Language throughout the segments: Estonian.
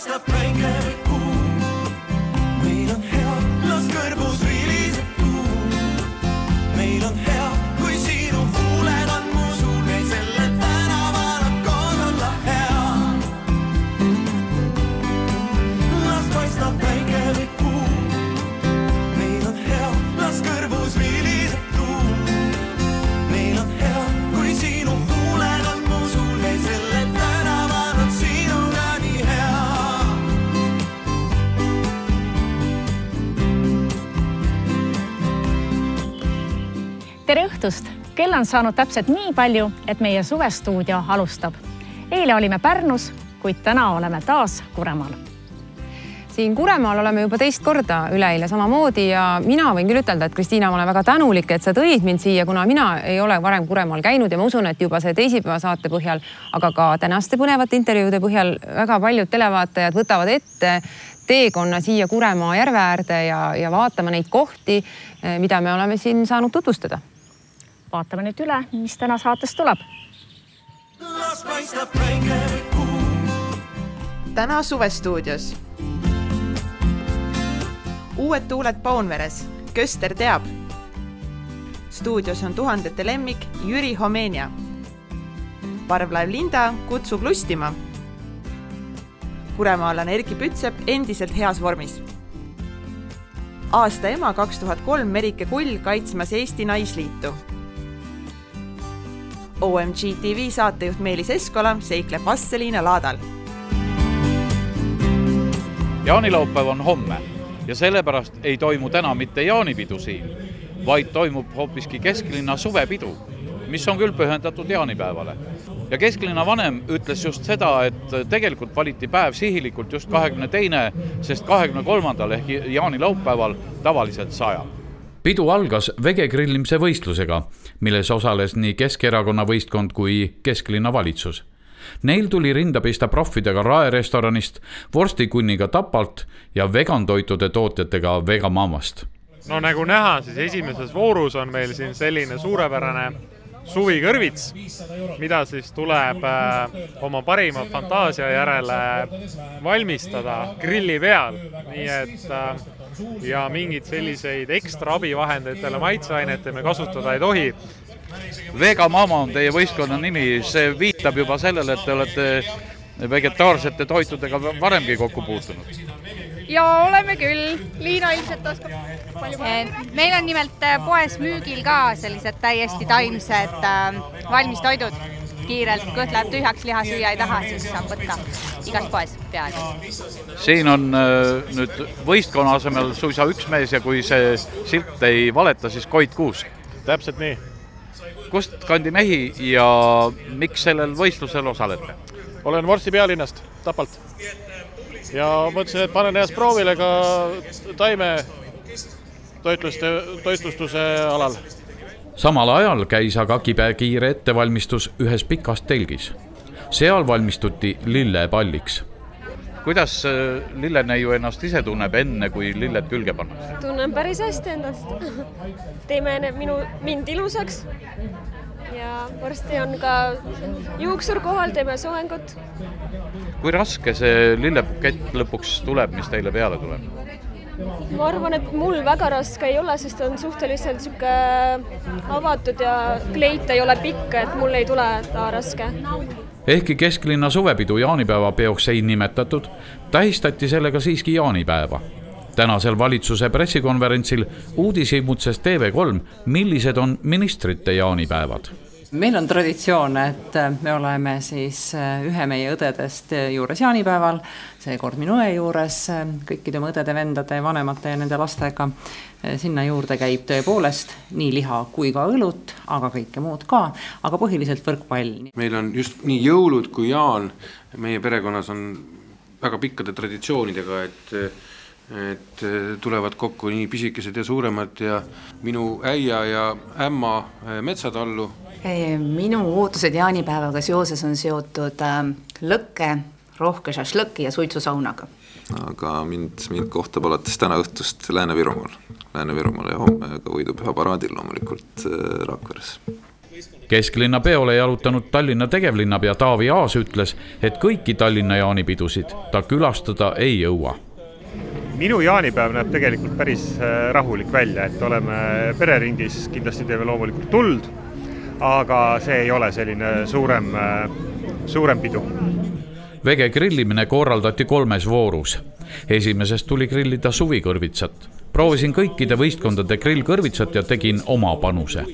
paistab päike või kuu. Meil on hea, las kõrbus viiliseb tuu. Meil on hea, kui sinu huuled on mu suul. Meil selle tänaval on koos olla hea. Las paistab päike või kuu. Meil on hea, las kõrbus viiliseb tuu. Meil on hea, kui sinu huuled on mu suul. Meil selle tänaval on sinuga nii hea. Tere õhtust! Kell on saanud täpselt nii palju, et meie suvestuudio alustab. Eile olime Pärnus, kuid täna oleme taas Kuremaal. Siin Kuremaal oleme juba teist korda üleeile samamoodi ja mina võin küll ütelda, et Kristiina, ma olen väga tänulik, et sa tõid mind siia, kuna mina ei ole varem Kuremaal käinud ja ma usun, et juba see teisipäeva saate põhjal, aga ka tänaste põnevate intervjuude põhjal väga paljud televaatajad võtavad ette teekonna siia Kuremaa järve äärde ja vaatame neid kohti, mida me oleme siin saanud tutvustada. Vaatame nüüd üle, mis täna saates tuleb. Las paistab päike või kuu. Täna suvestuudios. Uued tuuled Paunveres. Köster teab. Stuudios on tuhandete lemmik Jüri Homenia. Parvlaev Linda kutsub lustima. Kuremaal on Erki Pütsep endiselt heas vormis. Aasta ema 2003 Merike Kull kaitsmas Eesti Naisliitu. OMG TV saatejuht Meelis Eskola seikleb Vastseliina laadal. Jaanilaupäev on homme ja sellepärast ei toimu täna mitte jaanipidu siin, vaid toimub hoopiski Kesklinna suvepidu, mis on küll pühendatud jaanipäevale. Ja Kesklinna vanem ütles just seda, et tegelikult valiti päev sihilikult just 22. sest 23. ehk jaanilaupäeval tavaliselt sajab. Pidu algas vegegrillimise võistlusega, milles osales nii Keskerakonna võistkond kui Kesklinna valitsus. Neil tuli rinda pista proffidega Rae restoranist, vorstikunniga Tapalt ja vegantoitude tootjatega Vegamamast. No nagu näha, siis esimeses voorus on meil siin selline suurepärane suvikõrvits, mida siis tuleb oma parima fantaasia järele valmistada grilli peal. Nii et ja mingid selliseid ekstra abivahenditele maitseainete me kasutada ei tohi. Vegamama on teie võistkonna nimi, see viitab juba sellele, et te olete vegetaarsete toitudega varemgi kokku puutunud. Ja oleme küll. Liina ilmselt oskab palju palju. Meil on nimelt poes müügil ka sellised täiesti taimsed valmistoidud. Kiirelt, kõht läheb tühjaks, liha süüa ei taha, siis saab võtta igas poes peaaegu. Siin on nüüd võistkonna asemel suisa üks mees ja kui see silt ei valeta, siis Koit Kuusk. Täpselt nii. Kust kandi mehi ja miks sellel võistlusel osalete? Olen Vorsti pealinnast, Tapalt. Ja mõtlesin, et panen ennast proovile ka taime toitlustuse alal. Samal ajal käis aga kibekiire ettevalmistus ühes pikas telgis. Seal valmistuti lillepalliks. Kuidas lilleneiu ennast ise tunneb enne, kui lilled külge pannakse? Tunnen päris hästi ennast. Teeme mind ilusaks. Ja varsti on ka juuksur kohal, teeme soengut. Kui raske see lillepukett lõpuks tuleb, mis teile peale tuleb? Ma arvan, et mul väga raske ei ole, sest on suhteliselt süke avatud ja kleit ei ole pikk, et mul ei tule ta raske. Ehkki Kesklinna suvepidu jaanipäeva peoks ei nimetatud, tähistati sellega siiski jaanipäeva. Tänasel valitsuse pressikonverentsil uudishimutses TV3, millised on ministrite jaanipäevad. Meil on traditsioon, et me oleme siis ühe meie õdedest juures jaanipäeval, seekord minu õe juures, kõikide õdede, vendade, vanemate ja nende lastega. Sinna juurde käib tõepoolest nii liha kui ka õlut, aga kõike muud ka, aga põhiliselt võrkpall. Meil on just nii jõulud kui jaan, meie perekonnas on väga pikkade traditsioonidega, et tulevad kokku nii pisikesed ja suuremad ja minu äia ja ämma metsatallu. Minu ootused jaanipäevaga seoses on seotud lõkke, rohke šašlõki ja suitsusaunaga. Aga mind kohtab alates täna õhtust Lääne-Virumaal ja homme ka võidupüha paraadil loomulikult Rakveres. Kesklinna peole jalutanud Tallinna tegevlinnapea Taavi Aas ütles, et kõiki Tallinna jaanipidusid ta külastada ei jõua. Minu jaanipäev näeb tegelikult päris rahulik välja, et oleme pereringis, kindlasti teeme loomulikult tuld, aga see ei ole selline suurem pidu. Vege grillimine korraldati 3 voorus. Esimesest tuli grillida suvikõrvitsat. Proovisin kõikide võistkondade grillkõrvitsat ja tegin oma panuse.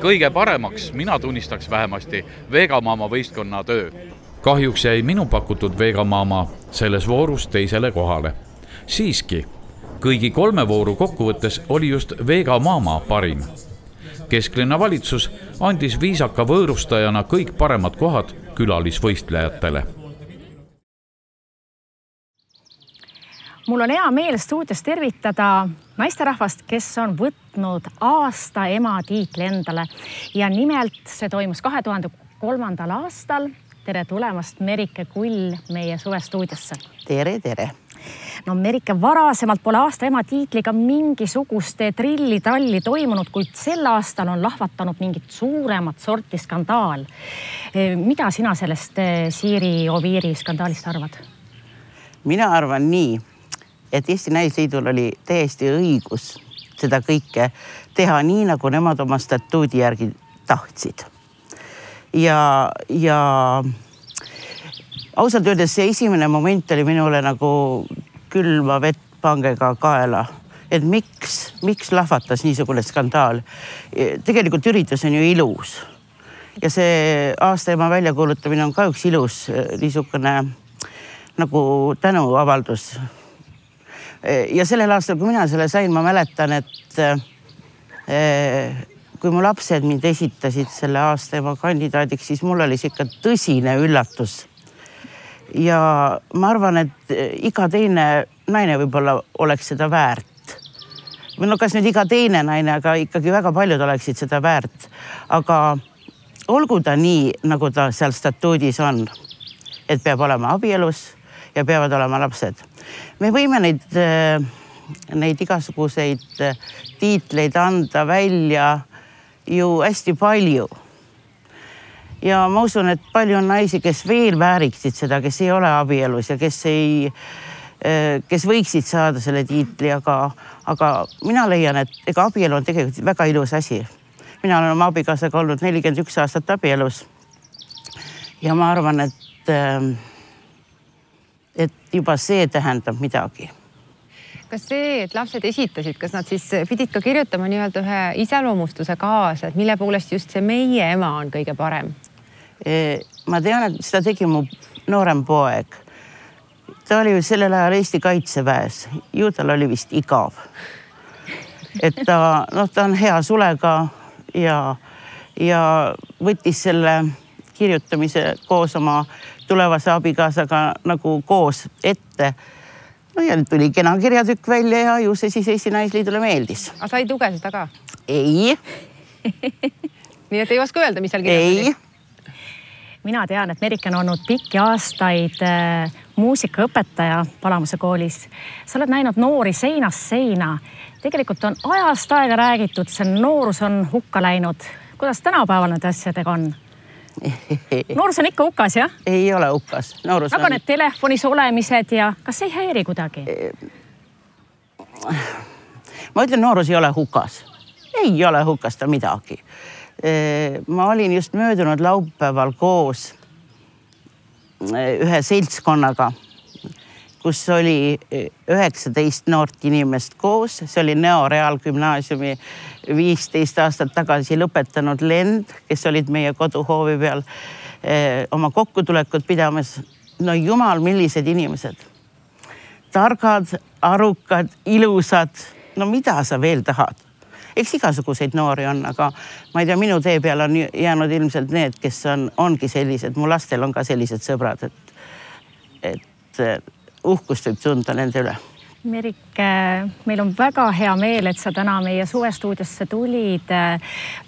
Kõige paremaks mina tunnistaks vähemasti Vegamama võistkonna töö. Kahjuks jäi minu pakutud Vegamama selles voorus teisele kohale. Siiski, kõigi 3 vooru kokkuvõttes oli just Vegamama parim. Kesklinna valitsus andis viisaka võõrustajana kõik paremad kohad külalisvõistlejatele. Mul on hea meel stuudios tervitada naisterahvast, kes on võtnud aasta ema tiitli endale. Ja nimelt see toimus 2003. aastal. Tere tulemast, Merike Kull, meie suvestuudiosse. Tere, tere. No Merike, varasemalt pole aasta ema tiitliga mingisuguste trilli-talli toimunud, kuid sel aastal on lahvatanud mingit suuremat sorti skandaal. Mida sina sellest Siiri Oviiri skandaalist arvad? Mina arvan nii, et Eesti Naisliidul oli täiesti õigus seda kõike teha nii, nagu nemad oma statuudi järgi tahtsid. Ja ausalt öeldes see esimene moment oli minule nagu külma vettpangega kaela, et miks lahvatas niisugune skandaal. Tegelikult üritus on ju ilus ja see aasta ema väljakuulutamine on ka üks ilus niisugune nagu tänuavaldus. Ja sellel aastal, kui mina selle sain, ma mäletan, et kui mu lapsed mind esitasid selle aasta ema kandidaadiks, siis mul oli ikka tõsine üllatus. Ja ma arvan, et iga teine naine võib-olla oleks seda väärt. Või no kas nüüd iga teine naine, aga ikkagi väga paljud oleksid seda väärt. Aga olgu ta nii, nagu ta seal statuudis on, et peab olema abielus ja peavad olema lapsed. Me võime neid igasuguseid tiitleid anda välja ju hästi palju. Ja ma usun, et palju on naisi, kes veel vääriksid seda, kes ei ole abielus ja kes võiksid saada selle tiitli, aga mina leian, et ega abielu on tegelikult väga ilus asi. Mina olen oma abikaasaga olnud 41 aastat abielus ja ma arvan, et juba see tähendab midagi. Kas see, et lapsed esitasid, kas nad siis pidid ka kirjutama nii-öelda ühe iseloomustuse kaasa, et mille poolest just see meie ema on kõige parem? Ma tean, et seda tegi mu noorem poeg. Ta oli sellel ajal Eesti Kaitseväes. Ju tal oli vist igav. Et ta on hea sulega ja võttis selle kirjutamise koos oma tulevase abikaasaga nagu koos ette. No ja nüüd tuli kena kirjatükk välja ja ju see siis Eesti Naisliidule meeldis. Aga sai tuge seda ka? Ei. Nii et ei oska öelda, mis seal kirjas oli? Mina tean, et Merike on olnud pikki aastaid muusikaõpetaja Palamuse koolis. Sa oled näinud noori seinast seina. Tegelikult on ajast aega räägitud, see noorus on hukka läinud. Kuidas tänapäeval need asjadega on? Noorus on ikka hukas, jah? Ei ole hukas. Aga need telefonis olemised ja kas ei häiri kuidagi? Ma ütlen, noorus ei ole hukas. Ei ole hukas ta midagi. Ma olin just möödunud laupäeval koos ühe seltskonnaga, kus oli 19 noort inimest koos. See oli Neo Reaalgümnaasiumi 15 aastat tagasi lõpetanud lend, kes olid meie koduhoovi peal oma kokkutulekut pidamas. No jumal, millised inimesed. Targad, arukad, ilusad. No mida sa veel tahad? Eks igasuguseid noori on, aga ma ei tea, minu tee peal on jäänud ilmselt need, kes ongi sellised. Mu lastel on ka sellised sõbrad, et uhkust võib tunda nende üle. Merike, meil on väga hea meel, et sa täna meie suvestuudiosse tulid.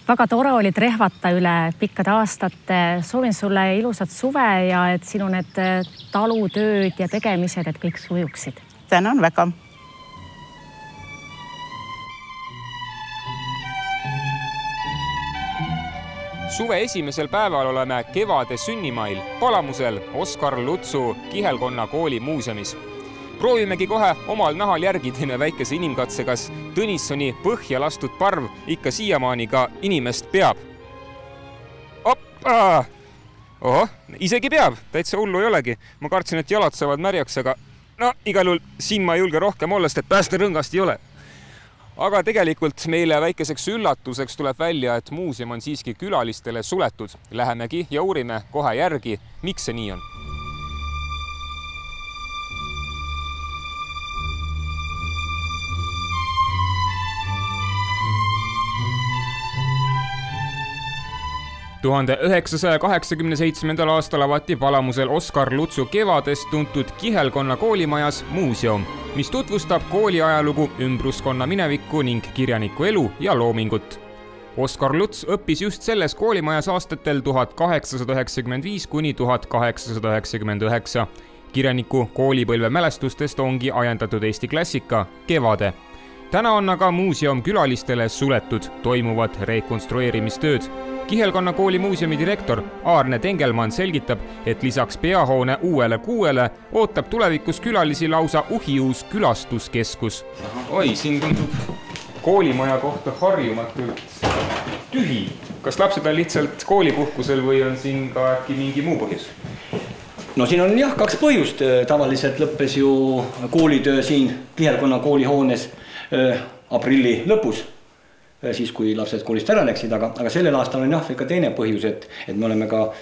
Väga tore olid rehvata üle pikkade aastate. Soovin sulle ilusat suve ja et sinu need talutööd ja tegemised, et kõik sujuksid. Tänan väga. Suve esimesel päeval oleme kevade sünnimail Palamusel Oskar Lutsu Kihelkonna kooli muuseumis. Proovimegi kohe omal nahal järgi, teeme väikese inimkatse, kas Tõnissoni põhja lastud parv ikka siiamaani ka inimest peab. Oho, isegi peab, täitsa hullu ei olegi. Ma kartsin, et jalad saavad märjaks, aga no igal juhul siin ma ei julge rohkem olla, sest et päästerõngast ei ole. Aga tegelikult meile väikeseks üllatuseks tuleb välja, et muuseum on siiski külalistele suletud. Lähemegi ja uurime kohe järgi, miks see nii on. Tuhande 1987. aastal avati Palamusel Oskar Lutsu kevadest tuntud Kihelkonna koolimajas muuseum, mis tutvustab kooli ajalugu, ümbruskonna minevikku ning kirjaniku elu ja loomingut. Oskar Luts õppis just selles koolimajas aastatel 1895 kuni 1899. Kirjaniku koolipõlve mälestustest ongi ajendatud Eesti klassika Kevade. Täna on aga muuseum külalistele suletud, toimuvad rekonstrueerimistööd. Kihelkonna kooli muuseumi direktor Aarne Tengelmann selgitab, et lisaks peahoone uuele kuuele ootab tulevikus külalisi lausa uhiuus külastuskeskus. Oi, siin tundub koolimaja kohta harjumatult tühi. Kas lapsed on lihtsalt koolipuhkusel või on siin ka äkki mingi muu põhjus? No siin on jah 2 põhjust. Tavaliselt lõppes ju koolitöö siin Kihelkonna koolihoones aprilli lõpus, siis kui lapsed koolist ära läksid, aga sellel aastal on jah ikka teine põhjus, et me oleme ka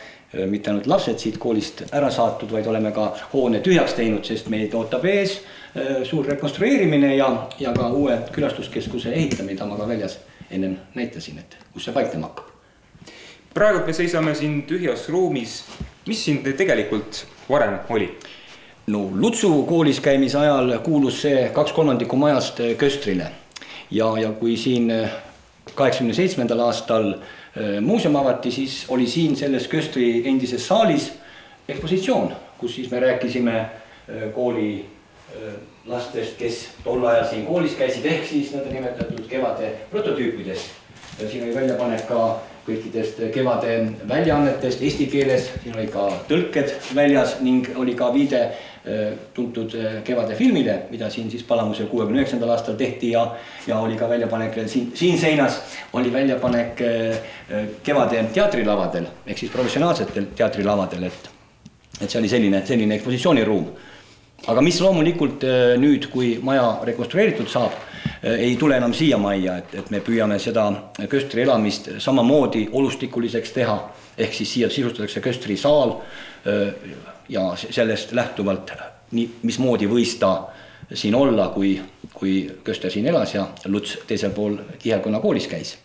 mitte ainult lapsed siit koolist ära saatud, vaid oleme ka hoone tühjaks teinud, sest meid ootab ees suur rekonstrueerimine ja ka uue külastuskeskuse ehitamine, mida ma ka väljas ennem näitasin, et kus see paiknema hakkab. Praegu me seisame siin tühjas ruumis. Mis siin tegelikult varem oli? No Lutsu koolis käimise ajal kuulus see 2/3 majast Köstrile ja kui siin 87. aastal muuseum avati, siis oli siin selles Köstri endises saalis ekspositsioon, kus siis me rääkisime kooli lastest, kes tol ajal siin koolis käisid, ehk siis nõnda nimetatud kevade prototüüpidest. Siin oli väljapanek ka kõikidest kevade väljaannetest eesti keeles, siin oli ka tõlked väljas ning oli ka viide tuntud kevade filmile, mida siin siis Palamusel 69. aastal tehti ja oli ka väljapanek siin seinas, oli väljapanek kevade teatrilavadel, ehk siis professionaalsetel teatrilavadel, et see oli selline ekspositsiooniruum. Aga mis loomulikult nüüd, kui maja rekonstrueeritud saab, ei tule enam siia majja, et me püüame seda Köstri elamist samamoodi olustikuliseks teha, ehk siis siia sisustatakse Köstri saal ja sellest lähtuvalt, mismoodi võis ta siin olla, kui Köster siin elas ja Luts teisel pool Kihelkonna koolis käis.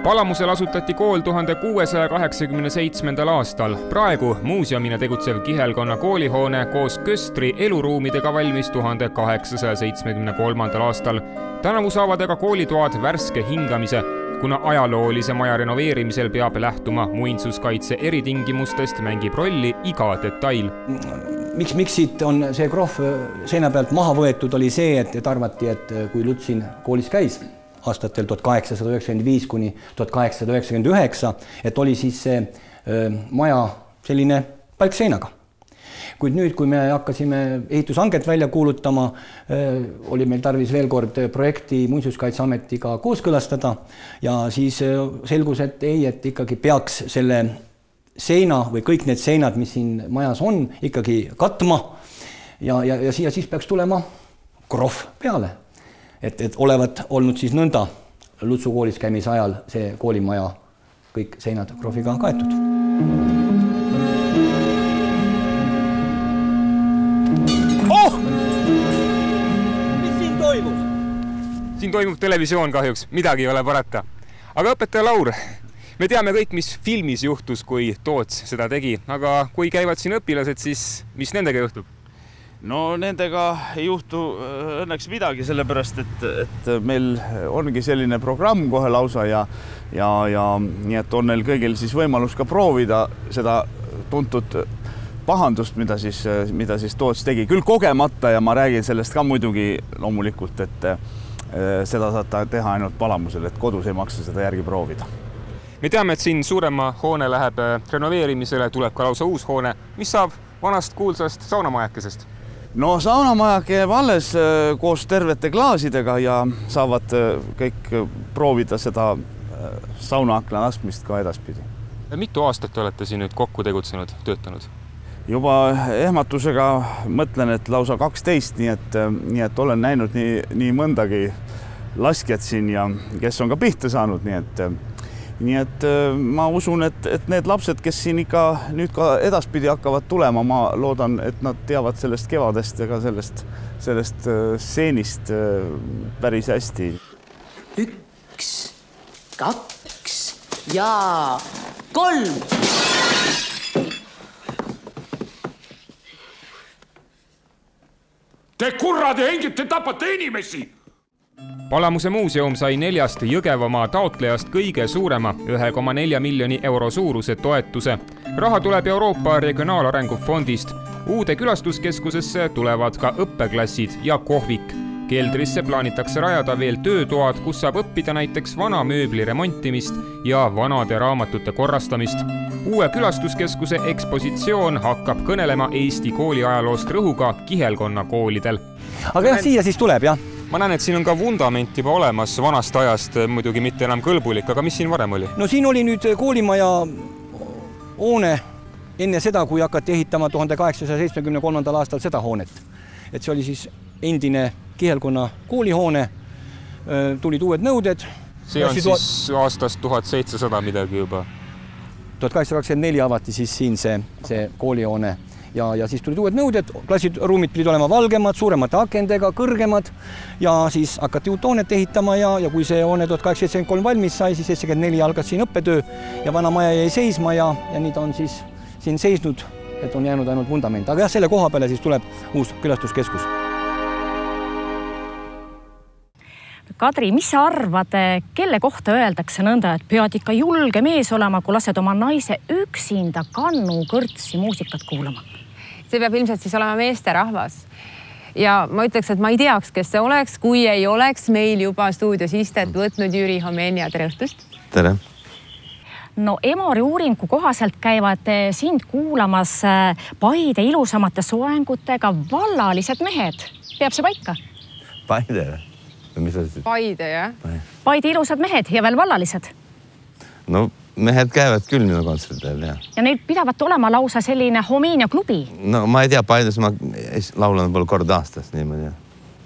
Palamusel asutati kool 1687. aastal. Praegu muuseumina tegutsev Kihelkonna koolihoone koos Köstri eluruumidega valmis 1873. aastal. Tänavu saavad aga koolitoad värske hingamise, kuna ajaloolise maja renoveerimisel peab lähtuma muinsuskaitse eritingimustest, mängib rolli iga detail. Miks siit on see krohv seina pealt maha võetud, oli see, et arvati, et kui Luts siin koolis käis, aastatel 1895 kuni 1899, et oli siis see maja selline palkseinaga. Kuid nüüd, kui me hakkasime ehitushanget välja kuulutama, oli meil tarvis veel kord projekti Muinsuskaitseametiga kooskõlastada ja siis selgus, et ei, et ikkagi peaks selle seina või kõik need seinad, mis siin majas on, ikkagi katma ja siia siis peaks tulema krohv peale. Et olevat olnud siis nõnda Lutsu koolis käimise ajal see koolimaja kõik seinad krohviga kaetud. Oh! Mis siin toimub? Siin toimub televisioon kahjuks, midagi ei ole parata. Aga õpetaja Laur, me teame kõik, mis filmis juhtus, kui Toots seda tegi, aga kui käivad siin õpilased, siis mis nendega juhtub? No nendega ei juhtu õnneks midagi, sellepärast, et meil ongi selline programm kohe lausa ja nii, et on neil kõigil siis võimalus ka proovida seda tuntud pahandust, mida siis Toots tegi. Küll kogemata ja ma räägin sellest ka muidugi loomulikult, et seda saate teha ainult Palamusel, et kodus ei maksa seda järgi proovida. Me teame, et siin suurema hoone läheb renoveerimisele, tuleb ka lausa uus hoone. Mis saab vanast kuulsast saunamajakesest? No saunamajake jääb alles koos tervete klaasidega ja saavad kõik proovida seda saunaakna laskmist ka edaspidi. Mitu aastat olete siin nüüd kokku tegutsenud, töötanud? Juba ehmatusega mõtlen, et lausa 12, nii et olen näinud nii mõndagi laskjad siin ja kes on ka pihta saanud, nii et ma usun, et need lapsed, kes siin ikka nüüd ka edaspidi hakkavad tulema, ma loodan, et nad teavad sellest kevadest ja ka sellest stseenist päris hästi. 1, 2 ja 3. Te kurrad ja hingid, te tapate inimesi! Palamuse muuseum sai 4 Jõgevamaa taotlejast kõige suurema 1,4 miljoni euro suuruse toetuse. Raha tuleb Euroopa Regionaalarengu fondist. Uude külastuskeskusesse tulevad ka õppeklassid ja kohvik. Keldrisse plaanitakse rajada veel töötoad, kus saab õppida näiteks vana mööbli remontimist ja vanade raamatute korrastamist. Uue külastuskeskuse ekspositsioon hakkab kõnelema Eesti kooliajaloost rõhuga kihelkonna koolidel. Aga jah, siia siis tuleb, jah? Ma näen, et siin on ka vundament juba olemas vanast ajast, muidugi mitte enam kõlbulik, aga mis siin varem oli? No siin oli nüüd koolimaja hoone enne seda, kui hakati ehitama 1873. aastal seda hoonet. Et see oli siis endine kihelkonna koolihoone, tulid uued nõuded. See on siis aastast 1700 midagi juba? 1824 avati siis siin see koolihoone ja siis tulid uued nõuded. Klassiruumid pidid olema valgemad, suuremate akendega, kõrgemad ja siis hakati uut hoonet ehitama ja kui see hoone 1873 valmis sai, siis 74 algas siin õppetöö ja vana maja jäi seisma ja nii ta on siis siin seisnud, et on jäänud ainult vundament. Aga jah, selle koha peale siis tuleb uus külastuskeskus. Kadri, mis sa arvad, kelle kohta öeldakse nõnda, et pead ikka julge mees olema, kui lased oma naise üksinda kannu kõrtsi muusikat kuulama? See peab ilmselt siis olema meesterahvas. Ja ma ütleks, et ma ei teaks, kes see oleks, kui ei oleks meil juba stuudios istet võtnud Jüri Homenia. Tere õhtust! Tere! No Emori uuringu kohaselt käivad sind kuulamas Paide ilusamate soengutega vallalised mehed. Peab see paika? Paide? Paide, jah? Paide ilusad mehed ja veel vallalised. No mehed käivad küll minu kontsertidel, jah. Ja neil pidavat olema lausa selline Homenia klubi. No ma ei tea, Paides ma laulan võib-olla kord aastas niimoodi.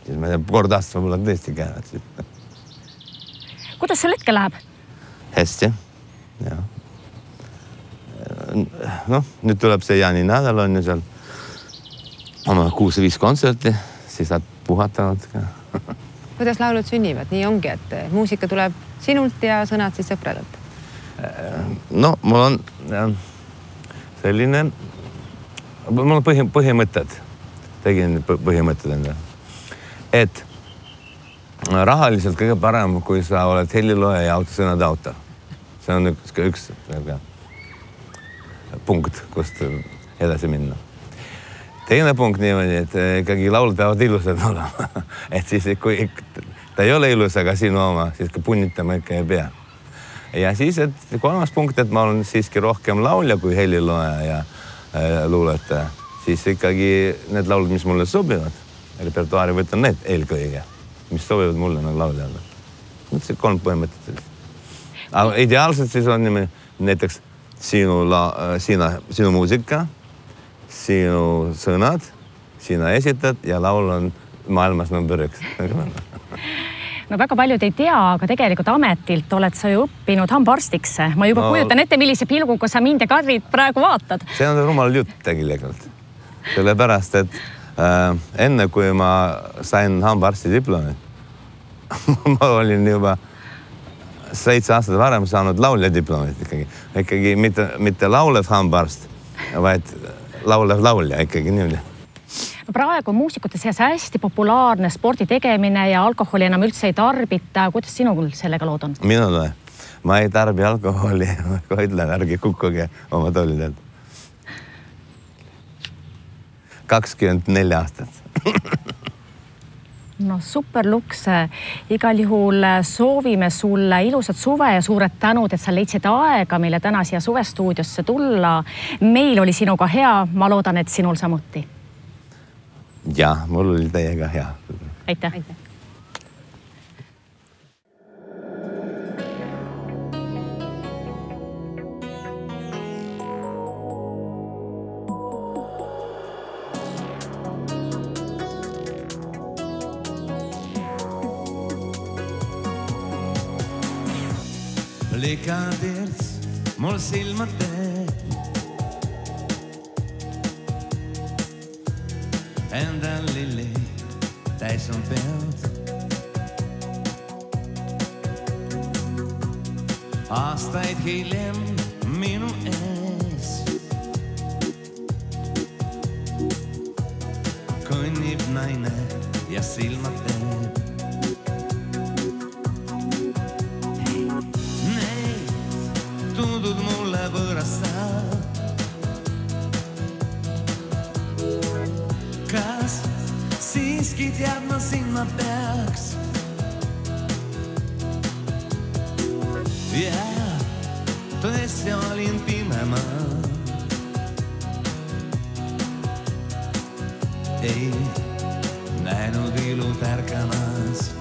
Siis ma ei tea, kord aastas võib-olla tõesti käivad. Kuidas sul hetke läheb? Hästi, jah. Noh, nüüd tuleb see Jaani nädal on ju seal oma 6-5 kontserti, siis nad puhatavad ka. Kuidas laulud sünnivad? Nii ongi, et muusika tuleb sinult ja sõnad siis sõpradelt. No, mul on selline, mul on põhimõtted, tegin põhimõtted enda. Et rahaliselt kõige parem, kui sa oled heliloja ja autosõnade autor. See on üks punkt, kust edasi minna. Teine punkt niimoodi, et ikkagi laulud peavad ilusad olema. Et siis, kui ta ei ole ilus, aga sinu oma, siis punnitama ikka ei pea. Ja siis, et kolmas punkt, et ma olen siiski rohkem laulja kui heliloja ja luuletaja, siis ikkagi need laulud, mis mulle sobivad, repertuaari võtan need eelkõige, mis sobivad mulle nagu lauljale. See 3 põhimõtted. Aga ideaalselt siis on näiteks sinu muusika, sinu sõnad, sina esitad ja laul on maailmas number 1. No väga paljud ei tea, aga tegelikult ametilt oled sa ju õppinud hambaarstiks. Ma juba kujutan ette, millise pilguga sa mind ja Kadrit praegu vaatad. See on rumal jutt tegelikult. Sellepärast, et enne kui ma sain hambaarsti diplomi, ma olin juba 7 aastat varem saanud laulja diplomit ikkagi. Ikkagi mitte laulev hambaarst, vaid laulev laulja ikkagi niimoodi. Praegu on muusikute seas hästi populaarne spordi tegemine ja alkoholi enam üldse ei tarbita. Kuidas sinul sellega lood on? Minul või? Ma ei tarbi alkoholi, ma ütlen, ärge kukkuge oma toolidelt. 24 aastat. No super Lux, igal juhul soovime sulle ilusat suve ja suured tänud, et sa leidsid aega meile täna siia suvestuudiosse tulla. Meil oli sinuga hea, ma loodan, et sinul samuti. Ja, mul oli teiega hea. Aitäh. Likadirts mul silmad teeb endal lilli täis on pead. Aastaid hiljem minu ees kõnnib naine ja silmad teeb. Tundud mulle võõrassa. Kas siiski teadma sinna peaks? Ja tõesti olin pimema. Ei näinud ilu tärkamas.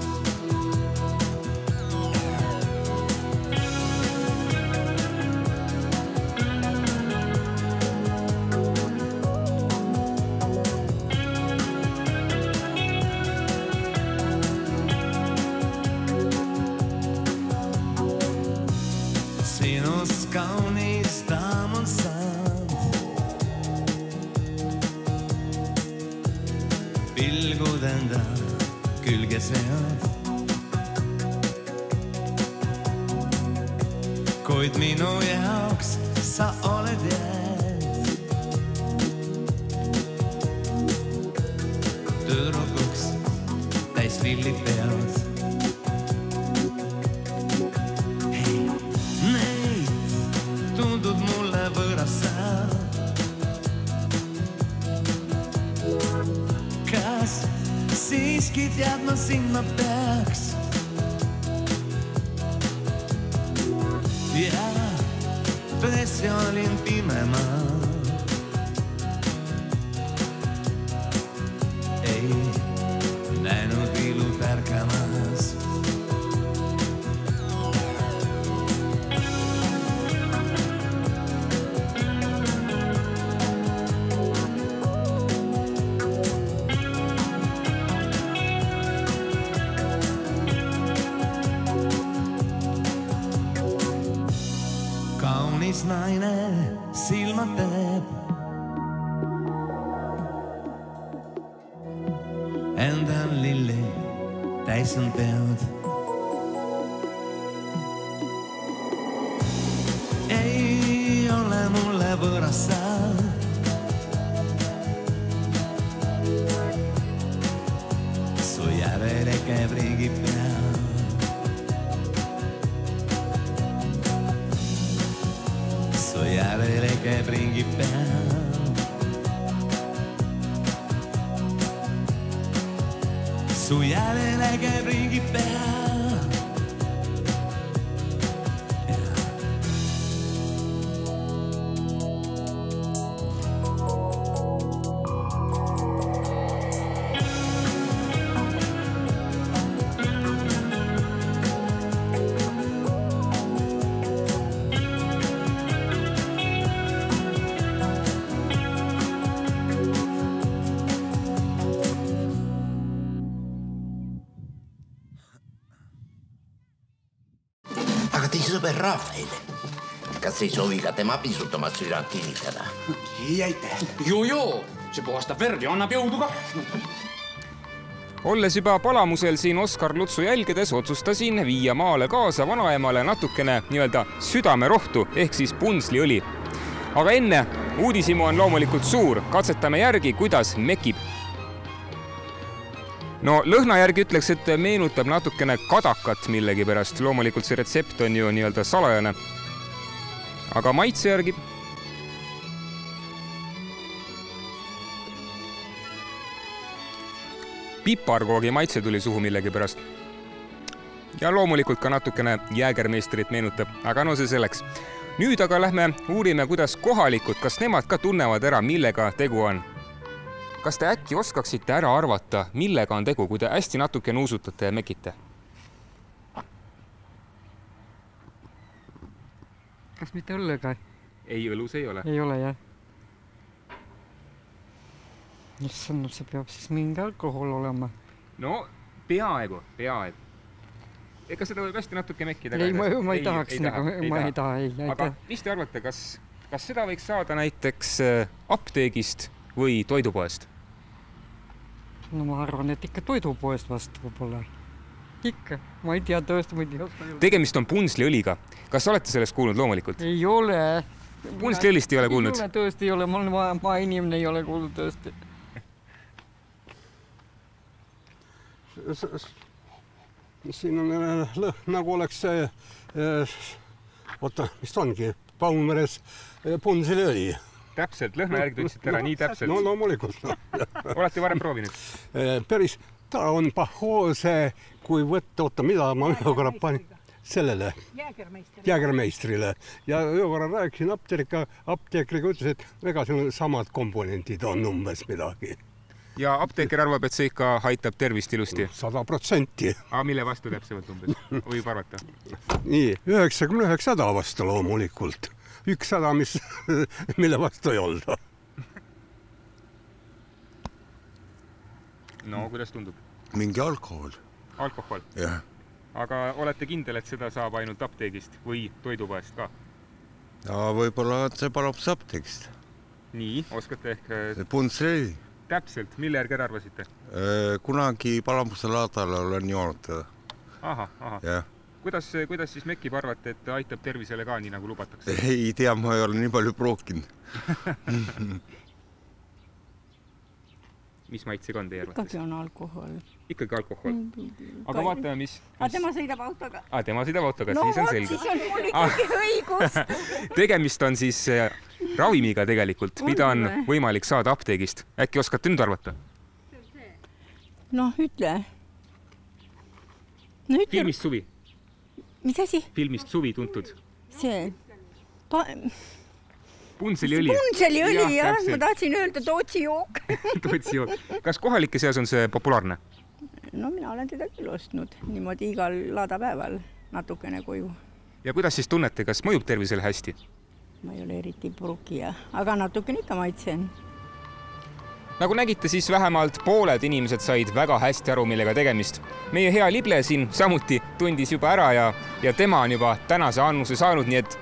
Sinus kaunis daam on saanud. Pilgud enda külge sead. Kuid minu jaoks sa oled jääd. Tüdrukuks täis villi pead. Tundud mulle võõrassa. Kas siiski teadma sinna peaks? Ja tõesti olin pimema. Ei näinud ilu tärkamas. Kaunis naine silmad teeb endal lilli täis on pead. Ei ole mulle võõrassa. Su järele käib riigi pea. Su järele käib ringi pea. Su järele käib ringi pea. Sõber Rafael, kas ei sovi ka tema pisutamat südant kinnitada? Ei jäite. Joo, see puhastab verd ja annab jõudu ka. Olles juba Palamusel siin Oskar Lutsu jälgedes, otsustasin viia maale kaasa vanaemale natukene nii-öelda südamerohtu ehk siis pundsliõli. Aga enne uudisimu on loomulikult suur, katsetame järgi, kuidas mekib. No lõhna järgi ütleks, et meenutab natukene kadakat millegi pärast. Loomulikult see retsept on ju nii-öelda salajane. Aga maitse järgi piparkoogi maitse tuli suhu millegi pärast. Ja loomulikult ka natukene Jägermeistrit meenutab, aga no see selleks. Nüüd aga lähme uurime, kuidas kohalikud, kas nemad ka tunnevad ära, millega tegu on. Kas te äkki oskaksite ära arvata, millega on tegu, kui te hästi natuke nuusutate ja mekite? Kas mitte õllega? Ei, õlus ei ole. Ei ole, jah. Issand, see peab siis mingi alkohol olema. No, peaaegu. Ega seda võib hästi natuke mekkida? Ei, ma ei tahaks, ma ei taha. Aga mis te arvate, kas seda võiks saada näiteks apteegist või toidupoest? No ma arvan, et ikka toidupoest vastu võib-olla. Ikka, ma ei tea tõesti, ma ei tea. Tegemist on punsliõliga. Kas olete sellest kuulnud loomulikult? Ei ole. Punsliõlist ei ole kuulnud? Ei ole, tõesti ei ole. Ma inimene ei ole kuulnud tõesti. Siin on nagu oleks see, oota, mis ta ongi, Paunmeres punsliõli. Täpselt, lõhna järgi tõtsite ära, nii täpselt. No loomulikult. Olete varem proovinud? Päris, ta on pahoose, kui võtta, oota, mida ma ühe korra panin sellele Jägermeistrile. Ja ühe korra rääkisin apteekriga, ütles, et ega siin samad komponentid on umbes midagi. Ja apteeker arvab, et see ikka aitab tervist ilusti? 100%. Aga mille vastu täpsemalt umbes? Võib arvata? Nii, 99 vastu loomulikult. 100, mille vastu ei olda. No, kuidas tundub? Mingi alkohol. Alkohol? Jah. Aga olete kindel, et seda saab ainult apteegist või toidupoest ka? Ja võib-olla see palabs apteegist. Nii, oskate ehk... Punsliõli. Täpselt, mille järgi ära arvasite? Kunagi Palamuse laadale olen joonud teda. Aha. Ja. Kuidas siis mekib arvate, et aitab tervisele ka nii nagu lubatakse? Ei tea, ma ei ole nii palju prookinud. Mis maitsega on teie arvates? Ikkagi on alkohol. Ikkagi alkohol? Aga vaatame, mis... Tema sõidab autoga. Tema sõidab autoga, siis on selge. No siis on mul ikkagi õigus. Tegemist on siis ravimiga tegelikult, mida on võimalik saada apteegist. Äkki oskate nüüd arvata? Noh, ütle. Filmist Suvi. Mis asi? Filmist Suvi tuntud. See... Punsliõli. Punsliõli, jah. Ma tahtsin öelda Tootsi-jook. Tootsi-jook. Kas kohalike seas on see populaarne? No mina olen teda küll ostnud. Niimoodi igal laadapäeval natukene koju. Ja kuidas siis tunnete, kas mõjub tervisele hästi? Ma ei ole eriti prukija, aga natukene ikka maitsen. Nagu nägite, siis vähemalt pooled inimesed said väga hästi aru, millega tegemist. Meie hea Lible siin samuti tundis juba ära ja tema on juba tänase annuse saanud, nii et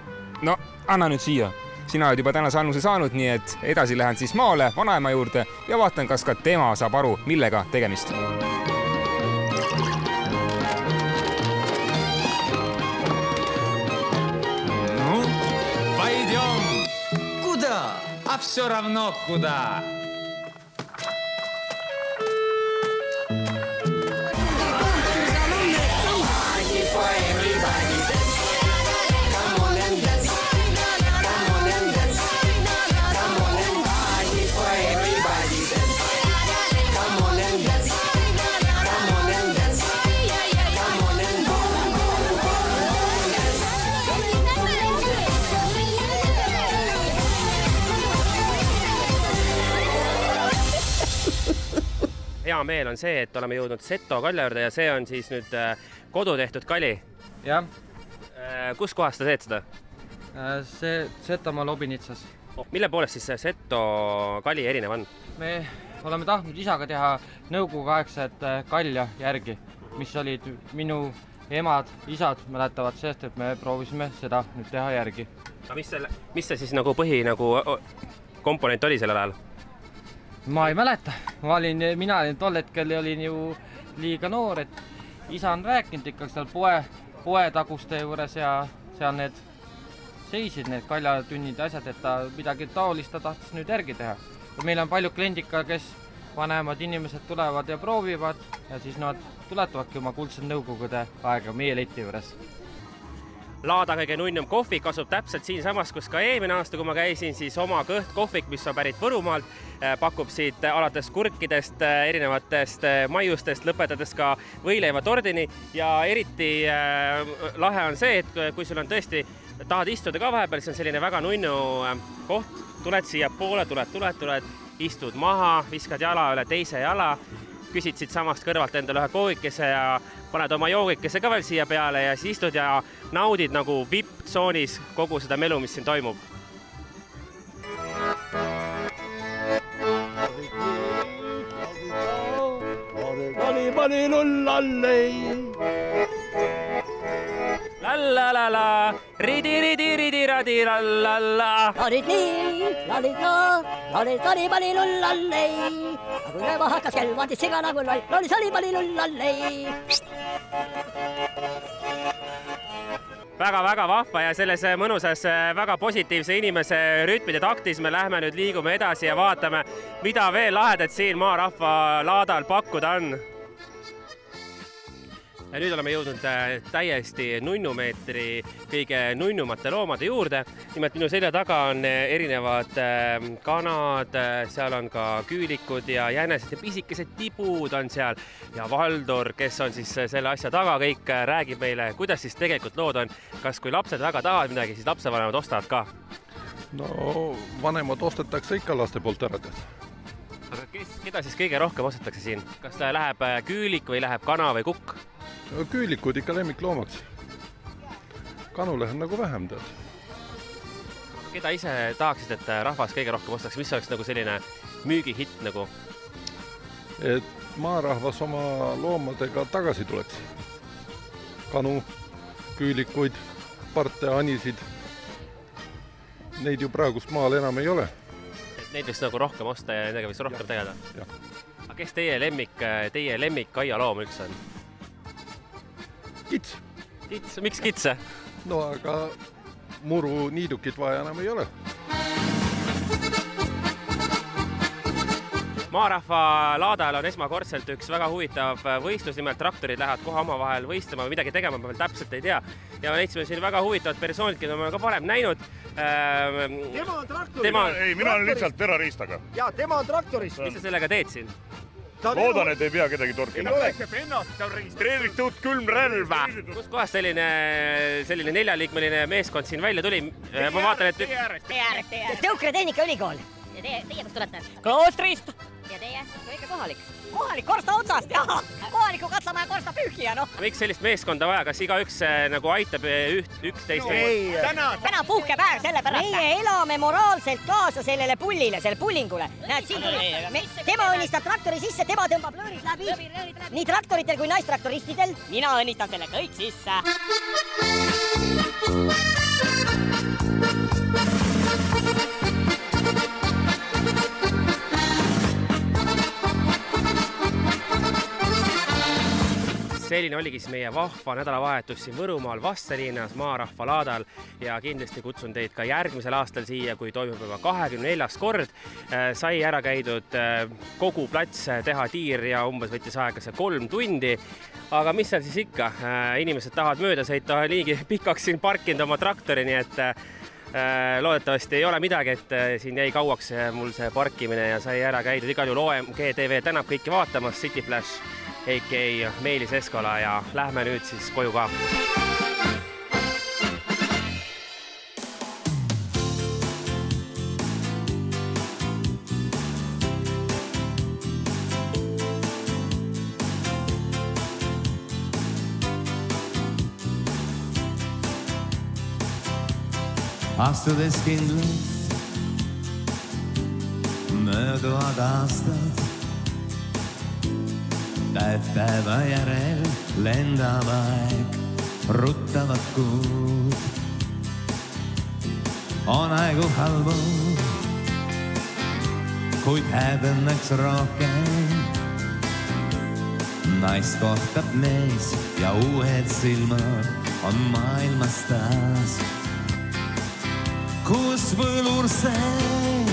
no, anna nüüd siia. Sina oled juba tänase annuse saanud, nii et edasi lähen siis maale vanaema juurde ja vaatan, kas ka tema saab aru, millega tegemist. Ну, пойдем. Куда? А все равно куда. Hea meel on see, et oleme jõudnud Seto kalja juurde ja see on siis nüüd kodutehtud kali. Jah. Kus kohas sa teed seda? See Setomaa Lobinitsas. Mille poolest siis see Seto kali erinev on? Me oleme tahtnud isaga teha nõukoguaegset kalja järgi, mis olid minu emad, isad mäletavad sest, et me proovisime seda nüüd teha järgi. Mis see siis nagu põhi komponent oli sellel ajal? Ma ei mäleta. Mina tol hetkel olin ju liiga noor, et isa on rääkinud ikka seal poe taguste juures ja seal need seisid, need kaljatunnid ja asjad, et ta midagi taolist ta tahtis nüüd järgi teha. Meil on palju kliendika, kes vanemad inimesed tulevad ja proovivad ja siis nad tuletavadki oma kuldsed nõukogude aega meie leti juures. Laada kõige nunnum kohvik asub täpselt siinsamas, kus ka eelmine aasta, kui ma käisin, siis oma kõhtkohvik, mis on pärit Võrumaalt, pakub siit alates kurkidest, erinevatest maiustest, lõpetades ka võileivatordini ja eriti lahe on see, et kui sul on tõesti, tahad istuda ka vahepeal, see on selline väga nunnu koht, tuled siia poole, tuled, istud maha, viskad jala üle teise jala, küsid siit samast kõrvalt endale ühe koogikese ja paned oma joogikese ka veel siia peale ja siis istud ja naudid nagu VIP-tsoonis kogu seda melu, mis siin toimub. Pani lullallei. Lallala, ridi, radi, lallala. Lali, pani lullallei. Kui näema hakkas kell, vaatis siga nagu loll. Lali, pani lullallei. Väga vahva ja selles mõnusas väga positiivse inimese rütmide taktis me lähme nüüd liigume edasi ja vaatame, mida veel lahedat siin maarahva laadal pakkuda on. Ja nüüd oleme jõudnud täiesti nunnumeetri kõige nunnumate loomade juurde. Nimelt minu selja taga on erinevad kanad, seal on ka küülikud ja jänesed ja pisikesed tibud on seal. Ja Valdur, kes on siis selle asja taga, kõik räägib meile, kuidas siis tegelikult lood on. Kas kui lapsed väga tahavad midagi, siis lapsevanemad ostavad ka? No vanemad ostetakse ikka laste poolt ära. Aga keda siis kõige rohkem ostetakse siin? Kas läheb küülik või läheb kana või kukk? Küülikud ikka lemmikloomaks. Kanule on nagu vähem tead. Keda ise tahaksid, et rahvas kõige rohkem ostaks? Mis oleks nagu selline müügihitt nagu? Et maarahvas oma loomadega tagasi tuleks. Kanu, küülikuid, parte, anisid. Neid ju praegust maal enam ei ole. Et neid võiks nagu rohkem osta ja nendega võiks rohkem tegeleda? Aga kes teie lemmik aialoom üldse on? Kits. Kits, miks kitse? No aga muru niidukit vaja enam ei ole. Maarahva laadal on esmakordselt üks väga huvitav võistlus, nimelt traktorid lähevad kohe omavahel võistlema või midagi tegema, ma veel täpselt ei tea. Ja leidsime siin väga huvitavad persoonid, keda me ka varem näinud. Tema on traktorist. Ei, mina olen lihtsalt terroristaga. Ja, tema on traktorist. Mis sa sellega teed siin? Loodan, et ei pea kedagi torkima. Ei olekse ennast, ta on registreeritud külmrelva. Kus kohas selline neljaliikmeline meeskond siin välja tuli? Ma vaatan, et... Teie äärest. Tõukretehnika ülikool. Ja teie kust tulete? Kloostrist. Ja teie? Ikka kohalik. Kohalik korsta otsast, jah. Kohaliku katsamaja korsta pühkija, noh. Miks sellist meeskonda vaja? Kas igaüks nagu aitab üksteist? Täna puhkepäev selle pärast. Meie elame moraalselt kaasa sellele pullile, selle pullingule. Näed, siin tuli. Tema õnnistab traktori sisse, tema tõmbab lõõrid läbi. Nii traktoritel kui naistraktoristidel. Mina õnnistan selle kõik sisse. Selline oligi siis meie vahva nädalavahetus siin Võrumaal Vastseliinas maarahva laadal ja kindlasti kutsun teid ka järgmisel aastal siia, kui toimub juba 24. kord. Sai ära käidud kogu plats teha tiir ja umbes võttis aega see 3 tundi. Aga mis seal siis ikka? Inimesed tahavad mööda sõita liigi pikaks siin parkinud oma traktori, nii et loodetavasti ei ole midagi, et siin jäi kauaks mul see parkimine ja sai ära käidud. Igal juhul OMG TV tänab kõiki vaatamas, City Flash a.k.a. Meelis Eskola ja lähme nüüd siis koju ka. Astudes kindlalt mööduvad aastad, päeva järel lendab aeg, ruttavad kuud. On aegu halbu, kuid häbennaks rohkem. Naist kohtab mees ja uued silmad on maailmas taas. Kus võlur see,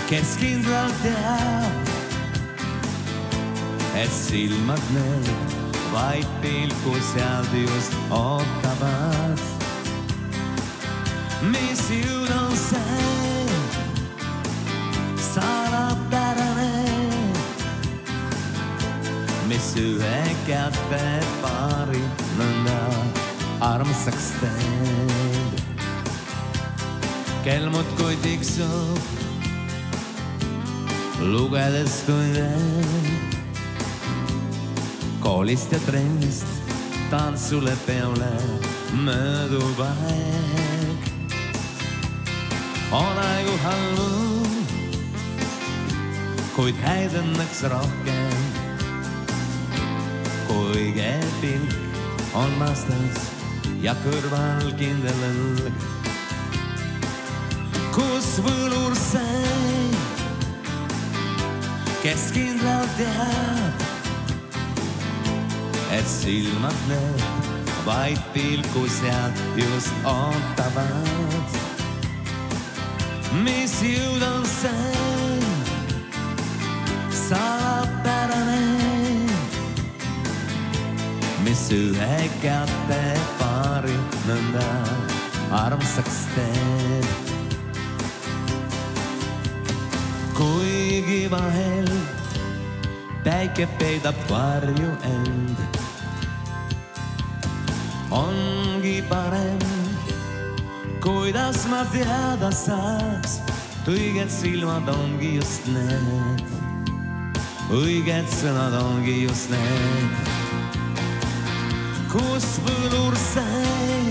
kes kindlalt teab, et silmad need vaid pilku sealt just ootavad. Mis jõud on see salapärane, mis ühe kätte paari nõnda armsaks teeb. Kell muudkui tiksub, lugedes tunde koolist ja trennist tantsule peole möödub aeg. On aegu halvu, kuid häid õnneks rohkem, kui õige pilk on vastas ja kõrval kindel õlg. Kus võlur see, kes kindlalt teab, et silmad need vaid pilku sealt just ootavad. Mis jõud on see salapärane, mis ühe kätte paari nõnda armsaks teeb. Kuigi vahel päike peidab varju end, ongi parem, kuidas ma teada saaks, õiged silmad ongi just need, õiged sõnad ongi just need. Kus võlur see,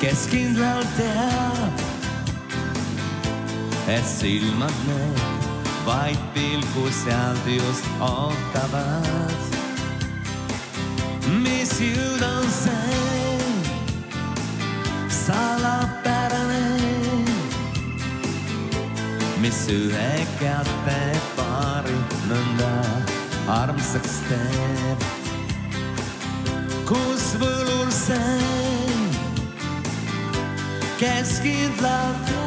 kes kindlalt teab, et silmad need vaid pilku sealt just ootavad. Mis jõud on see salapärane, mis ühe kätte paari nõnda armsaks teeb. Kus võlur see, kes kindlalt teab,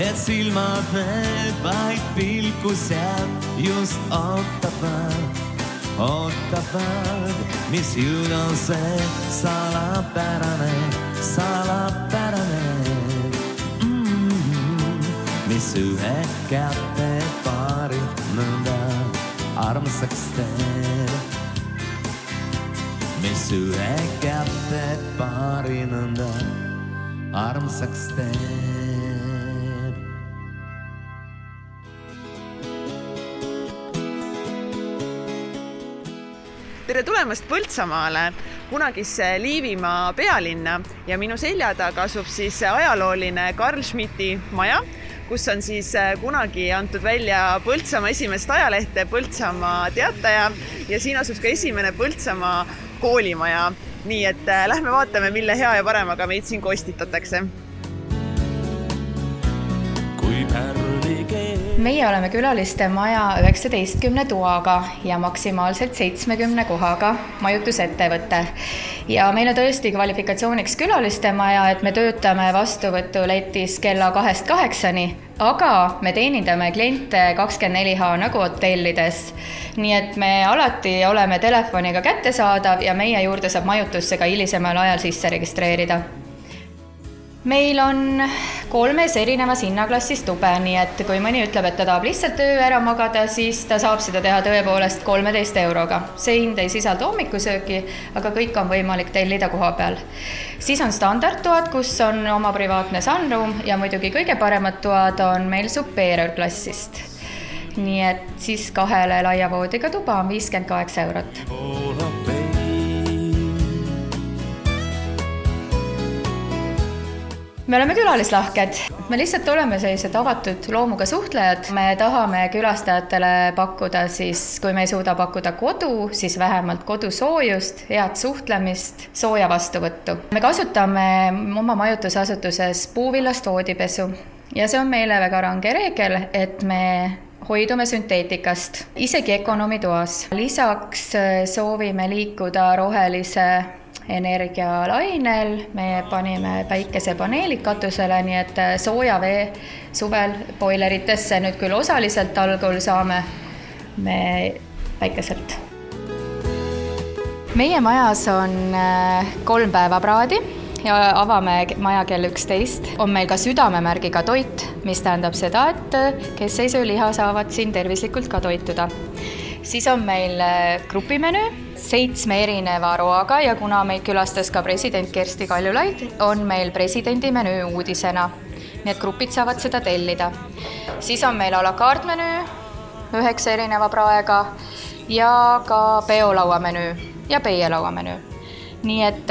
et silmad need vaid pilku sealt just ootavad. Ootavad, mis jõud on see salapärane, salapärane, mis ühe kätte paari nõnda armsaks teeb. Mis ühe kätte paari nõnda armsaks teeb. Tere tulemast Põltsamaale, kunagisse Liivimaa pealinna ja minu selja taga asub siis ajalooline Carl Schmitti maja, kus on siis kunagi antud välja Põltsamaa esimest ajalehte Põltsamaa Teataja ja siin asub ka esimene Põltsamaa koolimaja. Nii et lähme vaatame, mille hea ja paremaga meid siin kostitatakse. Meie oleme külaliste maja 19 toaga ja maksimaalselt 70 kohaga majutusettevõte. Ja meil on tõesti kvalifikatsiooniks külaliste maja, et me töötame vastuvõtuletis kella 2-8, aga me teenindame kliente 24H nagu hotellides. Nii et me alati oleme telefoniga kättesaadav ja meie juurde saab majutusse ka hilisemal ajal sisse registreerida. Meil on 3 erinevas hinnaklassis tube, nii et kui mõni ütleb, et ta tahab lihtsalt öö ära magada, siis ta saab seda teha tõepoolest 13 euroga. See hind ei sisalda hommikusöögi, aga kõik on võimalik tellida koha peal. Siis on standardtoad, kus on oma privaatne sunroom ja muidugi kõige paremad toad on meil superior klassist. Nii et siis 2 laia voodiga tuba on 58 eurot. Me oleme külalislahked. Me lihtsalt oleme sellised avatud loomuga suhtlejad. Me tahame külastajatele pakkuda siis, kui me ei suuda pakkuda kodu, siis vähemalt kodusoojust, head suhtlemist, sooja vastuvõttu. Me kasutame oma majutusasutuses puuvillast voodipesu ja see on meile väga range reegel, et me hoidume sünteetikast, isegi ekonomitoas. Lisaks soovime liikuda rohelise energialainel, me panime päikesepaneelid katusele, nii et sooja vee suvel boileritesse nüüd küll osaliselt algul saame me väikeselt. Meie majas on 3 päevapraadi ja avame maja kell 11. On meil ka südamemärgiga toit, mis tähendab seda, et kes ei söö liha, saavad siin tervislikult ka toituda. Siis on meil grupimenüü 7 erineva roaga ja kuna meid külastas ka president Kersti Kaljulaid, on meil presidendi menüü uudisena. Nii et grupid saavad seda tellida. Siis on meil a la carte menüü 9 erineva praega ja ka peolauamenüü ja peielauamenüü. Nii et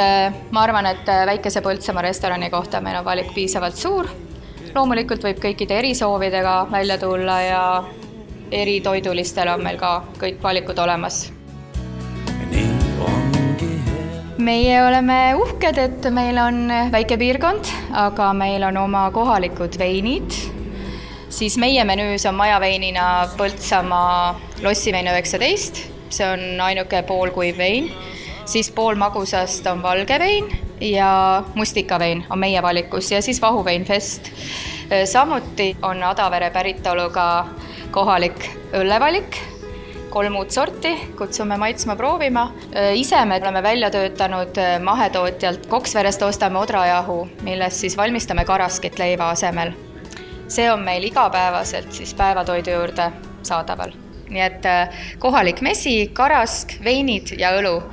ma arvan, et väikese Põltsamaa restorani kohta meil on valik piisavalt suur. Loomulikult võib kõikide erisoovidega välja tulla ja eritoidulistel on meil ka kõik valikud olemas. Meie oleme uhked, et meil on väike piirkond, aga meil on oma kohalikud veinid. Siis meie menüüs on majaveinina Põltsamaa lossivein 19, see on ainuke poolkuiv vein. Siis pool magusast on valge vein ja mustikavein on meie valikus ja siis vahuvein Fest. Samuti on Adavere päritoluga kohalik õllevalik, 3 uut sorti, kutsume maitsma proovima. Ise me oleme välja töötanud mahetootjalt Koksverest ostame odrajahu, millest siis valmistame karaskit leiva asemel. See on meil igapäevaselt siis päevatoidu juurde saadaval. Nii et kohalik mesi, karask, veinid ja õlu.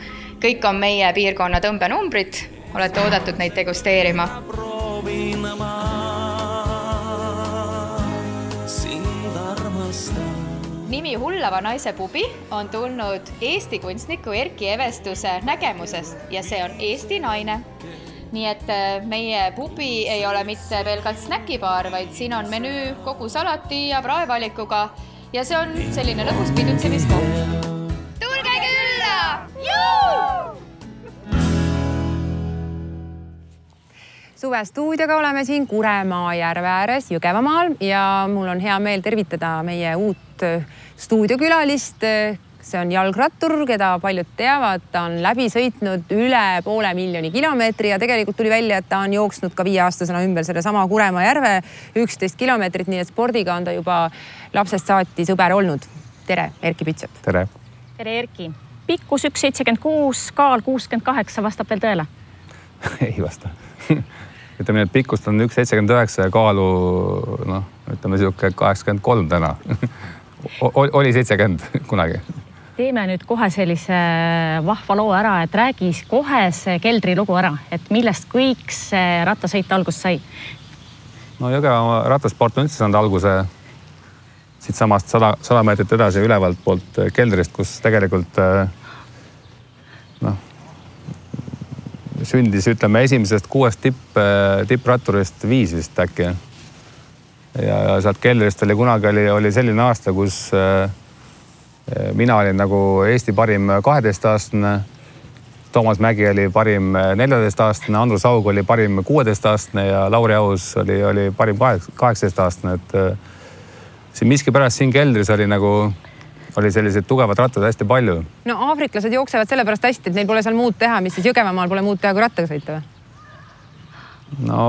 Kõik on meie piirkonna tõmbenumbrid, olete oodatud neid degusteerima. Nimi Hullava naise pubi on tulnud Eesti kunstniku Erki Evestuse nägemusest ja see on Eesti naine. Nii et meie pubi ei ole mitte pelgalt snäkibaar, vaid siin on menüü kogu salati ja praevalikuga ja see on selline lõbus pidutsemiskoht. Tulge külla! Suve stuudioga oleme siin Kuremaa järve ääres Jõgevamaal ja mul on hea meel tervitada meie uut stuudiokülalist. See on jalgrattur, keda paljud teavad. Ta on läbi sõitnud üle 500 000 kilomeetri ja tegelikult tuli välja, et ta on jooksnud ka 5-aastasena ümber selle sama Kuremaa järve 11 kilomeetrit, nii et spordiga on ta juba lapsest saati sõber olnud. Tere, Erki Pitsat. Tere. Tere, Erki. Pikkus 1,76, kaal 68, vastab veel tõele? Ei vasta. Ütleme nii, et pikkust on 1,79 ja kaalu, ütleme siuke 83 täna. Oli 70 kunagi. Teeme nüüd kohe sellise vahva loo ära, et räägi kohe see keldri lugu ära, et millest kõik see rattasõit algust sai? No Jõgeva rattasport on üldse saanud alguse siit samast 100 meetrit edasi ülevalt poolt keldrist, kus tegelikult sündis, ütleme, esimesest 6 tippratturist 5 vist äkki. Ja sealt keldrist oli selline aasta, kus mina olin nagu Eesti parim 12-aastane, Toomas Mägi oli parim 14-aastane, Andrus Haug oli parim 16-aastane ja Lauri Aus oli parim 18-aastane. Et siin miskipärast siin keldris oli selliseid tugevad rattad hästi palju. No aafriklased jooksevad sellepärast hästi, et neil pole seal muud teha, mis siis Jõgevamaal pole muud teha kui rattaga sõita või? No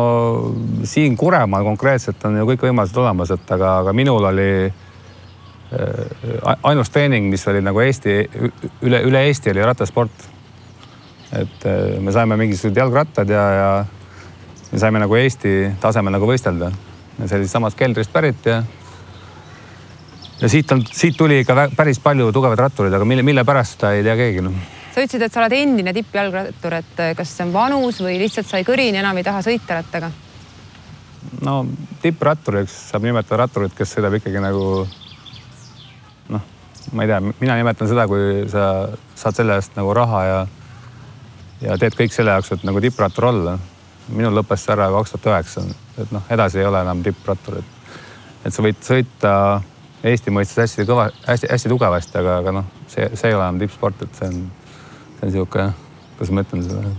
siin Kuremaal konkreetselt on ju kõik võimalused olemas, aga minul oli ainus treening, mis oli nagu üle Eesti oli rattasport. Et me saime mingisugused jalgrattad ja me saime nagu Eesti tasemel nagu võistelda. Ja see oli samast keldrist pärit ja siit tuli ka päris palju tugevad ratturid, aga mille pärast seda ei tea keegi. Sa ütlesid, et sa oled endine tippjalgrattur, et kas see on vanus või lihtsalt sa ei kõrini, enam ei taha sõita rattaga? No tippratturiks saab nimetada ratturit, kes sõidab ikkagi nagu, ma ei tea, mina nimetan seda, kui sa saad selle eest nagu raha ja teed kõik selle jaoks, et nagu tipprattur olla. Minul lõppes see ära 2009, et edasi ei ole enam tipprattur. Et sa võid sõita Eesti mõistes hästi tugevasti, aga see ei ole enam tippsport, et see on siuke, kuidas ma ütlen seda?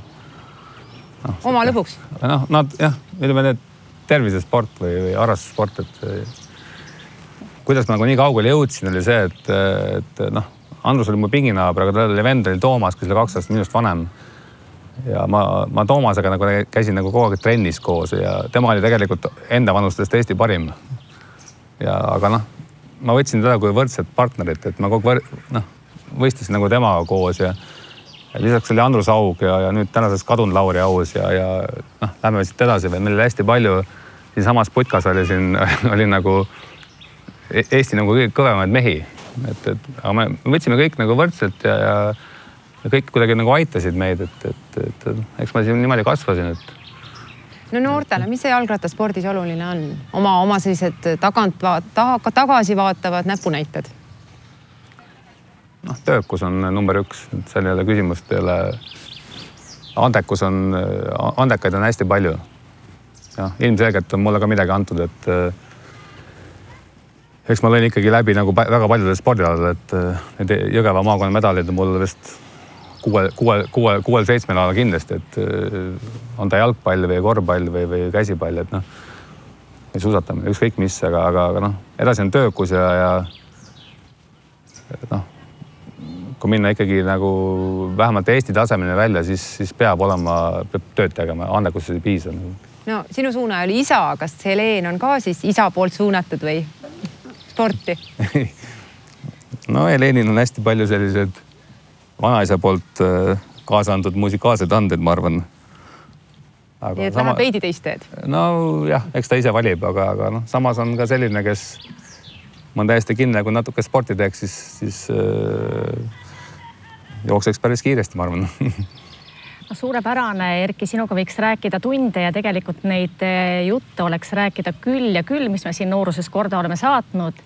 Oma lõbuks? Ütleme need tervisesport või harrastussport, et kuidas ma nagu nii kaugele jõudsin, oli see, et Andrus oli mu pinginaaber, aga tal oli vend oli Toomas, kes oli 2 aastat minust vanem. Ja ma Toomasega käisin kogu aeg trennis koos ja tema oli tegelikult enda vanustest Eesti parim. Aga ma võtsin teda kui võrdset partnerit, et ma kogu võistlesin nagu temaga koos ja lisaks oli Andrus Aug ja nüüd tänaseks kadunud Lauri Aus ja lähme siit edasi veel, meil oli hästi palju, siin samas putkas oli siin, oli nagu Eesti nagu kõige kõvemaid mehi, aga me võtsime kõik nagu võrdselt ja kõik kuidagi nagu aitasid meid, et eks ma siin niimoodi kasvasin, et no noortele, mis see jalgrattaspordis oluline on? Oma sellised tagasi vaatavad näpunäited? Töökus on number 1, seal ei ole küsimust, ei ole. Andekaid on hästi palju. Ilmselgelt on mulle ka midagi antud, et eks ma lõin ikkagi läbi nagu väga paljudel spordialadel, et need Jõgeva maakonna medalid on mulle vist 6-7 alal kindlasti, et on ta jalgpall või korvpall või käsipall, et ei suusatamine, ükskõik mis, aga edasi on töökus ja kui minna ikkagi nagu vähemalt Eesti tasemeni välja, siis peab tööd tegema, andekus ei piisa. No sinu suuna oli isa, kas Heleen on ka siis isa poolt suunatud või sporti? No Heleenil on hästi palju sellised vanaisa poolt kaasa antud musikaalsed anded, ma arvan. Nii et läheb veidi teist teed? No jah, eks ta ise valib, aga samas on ka selline, kes ma olen täiesti kindel, kui natuke sporti teeks, siis jookseks päris kiiresti, ma arvan. Suurepärane, Erki, sinuga võiks rääkida tunde ja tegelikult neid jutte oleks rääkida küll ja küll, mis me siin nooruses korda oleme saatnud.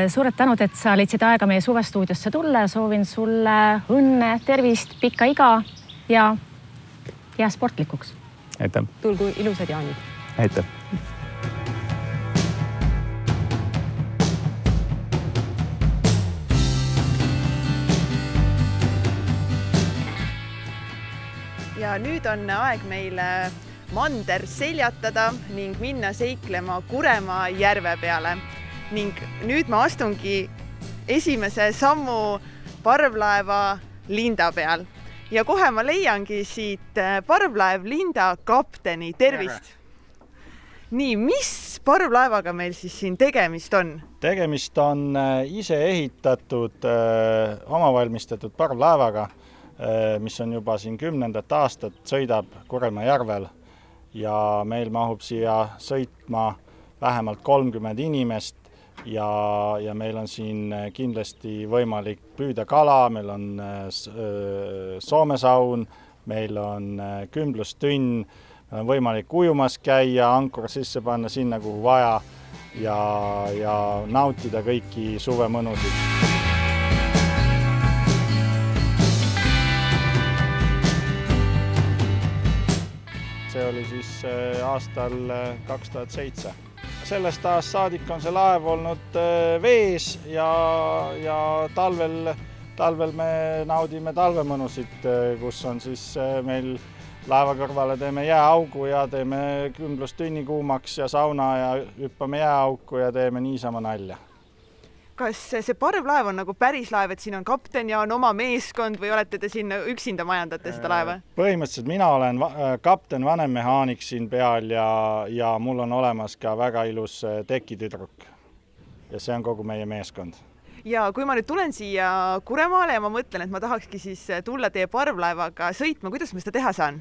Suured tänud, et sa leidsid aega meie suvestuudiosse tulla ja soovin sulle õnne, tervist, pikka iga ja jää sportlikuks. Aitäh. Tulgu ilusad jaanid. Aitäh. Ja nüüd on aeg meile mander seljatada ning minna seiklema Kuremaa järve peale. Ning nüüd ma astungi esimese sammu parvlaeva Linda peal. Ja kohe ma leiangi siit parvlaev Linda kapteni. Tervist! Nii, mis parvlaevaga meil siis siin tegemist on? Tegemist on ise ehitatud, omavalmistatud parvlaevaga, mis on juba siin 10. aastat, sõidab Kuremaa järvel ja meil mahub siia sõitma vähemalt 30 inimest ja meil on siin kindlasti võimalik püüda kala, meil on soomesaun, meil on kümblustünn, meil on võimalik ujumas käia, ankur sisse panna sinna, kuhu vaja ja nautida kõiki suvemõnusid. See oli siis aastal 2007. Sellest aastast saadik on see laev olnud vees ja talvel me naudime talvemõnusid, kus on siis meil laeva kõrvale teeme jääaugu ja teeme kümblustünni kuumaks ja sauna ja hüppame jääauku ja teeme niisama nalja. Kas see parvlaev on nagu päris laev, et siin on kapten ja on oma meeskond või olete te siin üksinda majandate seda laeva? Põhimõtteliselt mina olen kapten, vanem-mehaanik siin peal ja mul on olemas ka väga ilus tekitüdruk ja see on kogu meie meeskond. Ja kui ma nüüd tulen siia Kuremaale ja ma mõtlen, et ma tahakski siis tulla teie parvlaevaga sõitma, kuidas ma seda teha saan?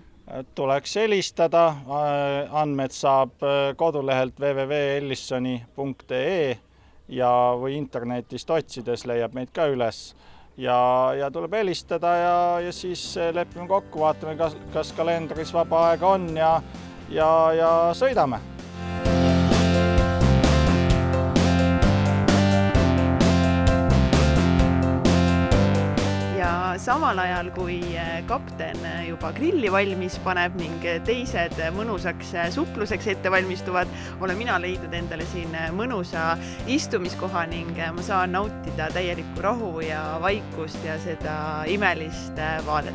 Tuleks helistada, andmed saab kodulehelt www.ellissoni.ee või internetist otsides leiab meid ka üles ja tuleb helistada ja siis lepime kokku, vaatame, kas kalendris vaba aega on ja sõidame. Samal ajal, kui kapten juba grilli valmis paneb ning teised mõnusaks supluseks ette valmistuvad, olen mina leidnud endale siin mõnusa istumiskoha ning ma saan nautida täielikku rahu ja vaikust ja seda imelist vaadet.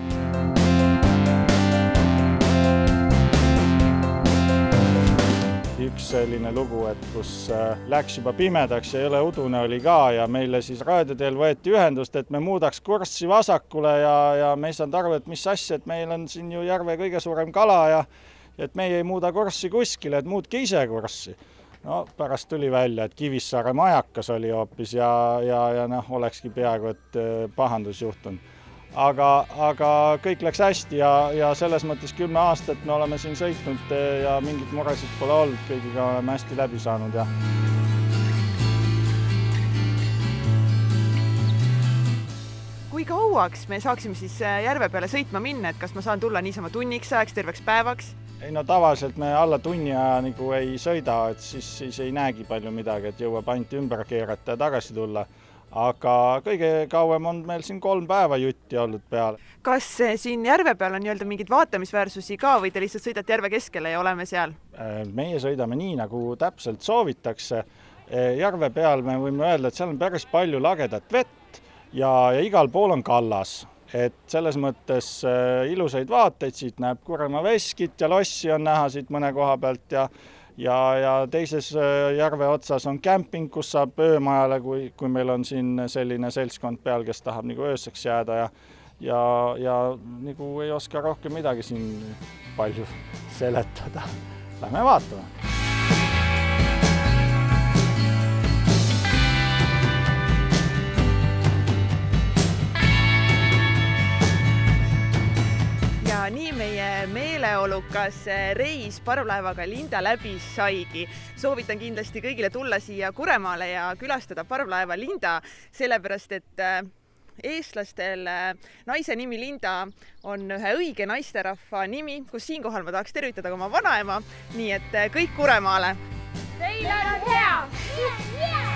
Üks selline lugu, et kus läks juba pimedaks ja jõle udune oli ka ja meile siis raadioteel võeti ühendust, et me muudaks kurssi vasakule ja me ei saanud aru, et mis asja, et meil on siin ju järve kõige suurem kala ja et meie ei muuda kurssi kuskile, et muutke ise kurssi. No pärast tuli välja, et Kivissaare majakas oli hoopis ja noh, olekski peaaegu, et pahandus juhtunud. Aga kõik läks hästi ja selles mõttes 10 aastat me oleme siin sõitnud ja mingit muresid pole olnud, kõigiga oleme hästi läbi saanud ja kui kauaks me saaksime siis järve peale sõitma minna, et kas ma saan tulla niisama tunniks ajaks, terveks päevaks? Ei no tavaliselt me alla tunni aja nagu ei sõida, et siis ei näegi palju midagi, et jõuab ainult ümber keerata ja tagasi tulla. Aga kõige kauem on meil siin 3 päeva jutti olnud peale. Kas siin järve peal on nii-öelda mingid vaatamisväärsusi ka või te lihtsalt sõidate järve keskele ja oleme seal? Meie sõidame nii, nagu täpselt soovitakse. Järve peal me võime öelda, et seal on päris palju lagedat vett ja igal pool on kallas. Et selles mõttes ilusaid vaateid, siit näeb Kuremaa veskit ja lossi on näha siit mõne koha pealt ja teises järve otsas on kämping, kus saab öömajale, kui meil on siin selline seltskond peal, kes tahab nagu ööseks jääda ja nagu ei oska rohkem midagi siin palju seletada. Lähme vaatame. Nii meie meeleolukas reis parvlaevaga Linda läbi saigi. Soovitan kindlasti kõigile tulla siia Kuremaale ja külastada parvlaeva Linda, sellepärast et eestlastel naise nimi Linda on ühe õige naisterahva nimi, kus siinkohal ma tahaks tervitada oma vanaema, nii et kõik Kuremaale! Teil on hea!